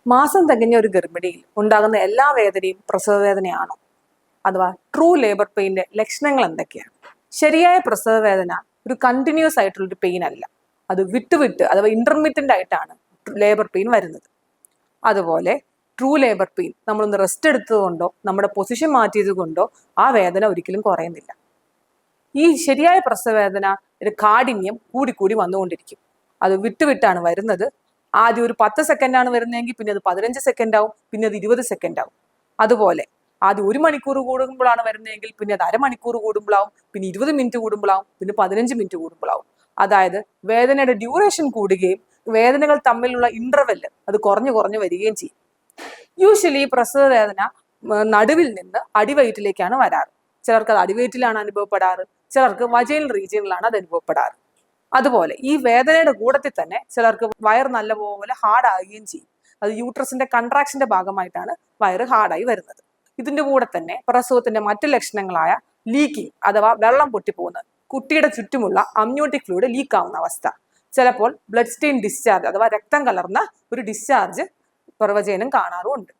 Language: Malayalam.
മാസം തികഞ്ഞ ഒരു ഗർഭിണിയിൽ ഉണ്ടാകുന്ന എല്ലാ വേദനയും പ്രസവ വേദനയാണോ? അഥവാ ട്രൂ ലേബർ പെയിന്റെ ലക്ഷണങ്ങൾ എന്തൊക്കെയാണ്? ശരിയായ പ്രസവ വേദന ഒരു കണ്ടിന്യൂസ് ആയിട്ടുള്ള ഒരു പെയിൻ അല്ല. അത് വിട്ടുവിട്ട് അഥവാ ഇന്റർമീഡിയന്റ് ആയിട്ടാണ് ലേബർ പെയിൻ വരുന്നത്. അതുപോലെ ട്രൂ ലേബർ പെയിൻ നമ്മളൊന്ന് റെസ്റ്റ് എടുത്തതുകൊണ്ടോ നമ്മുടെ പൊസിഷൻ മാറ്റിയത് കൊണ്ടോ ആ വേദന ഒരിക്കലും കുറയുന്നില്ല. ഈ ശരിയായ പ്രസവ വേദന കാഠിന്യം കൂടിക്കൂടി വന്നുകൊണ്ടിരിക്കും. അത് വിട്ടുവിട്ടാണ് വരുന്നത്. ആദ്യം ഒരു 10 സെക്കൻഡാണ് വരുന്നതെങ്കിൽ പിന്നെ അത് 15 സെക്കൻഡ് ആവും, പിന്നെ അത് 20 സെക്കൻഡ് ആവും. അതുപോലെ ആദ്യം 1 മണിക്കൂർ കൂടുമ്പോഴാണ് വരുന്നതെങ്കിൽ പിന്നെ അത് അരമണിക്കൂർ കൂടുമ്പോഴാവും, പിന്നെ 20 മിനിറ്റ് കൂടുമ്പോഴാവും, പിന്നെ 15 മിനിറ്റ് കൂടുമ്പോഴാവും. അതായത് വേദനയുടെ ഡ്യൂറേഷൻ കൂടുകയും വേദനകൾ തമ്മിലുള്ള ഇന്റർവെല് അത് കുറഞ്ഞു കുറഞ്ഞു വരികയും ചെയ്യും. യൂഷ്വലി പ്രസവ വേദന നടുവിൽ നിന്ന് അടിവയറ്റിലേക്കാണ് വരാറ്. ചിലർക്ക് അത് അടിവയറ്റിലാണ് അനുഭവപ്പെടാറ്, ചിലർക്ക് വജൈനൽ റീജിയനിലാണ് അത് അനുഭവപ്പെടാറ്. അതുപോലെ ഈ വേദനയുടെ കൂടത്തിൽ തന്നെ ചിലർക്ക് വയർ നല്ലപോലെ ഹാർഡാകുകയും ചെയ്യും. അത് യൂട്രസിന്റെ കൺട്രാക്ഷന്റെ ഭാഗമായിട്ടാണ് വയറ് ഹാർഡായി വരുന്നത്. ഇതിന്റെ കൂടെ തന്നെ പ്രസവത്തിന്റെ മറ്റു ലക്ഷണങ്ങളായ ലീക്കിംഗ് അഥവാ വെള്ളം പൊട്ടിപ്പോകുന്നത്, കുട്ടിയുടെ ചുറ്റുമുള്ള അമ്നിയോട്ടിക് ഫ്ലൂയിഡ് ലീക്ക് ആവുന്ന അവസ്ഥ, ചിലപ്പോൾ ബ്ലഡ് സ്റ്റെയിൻ ഡിസ്ചാർജ് അഥവാ രക്തം കലർന്ന ഒരു ഡിസ്ചാർജ് പ്രവചനം കാണാറുമുണ്ട്.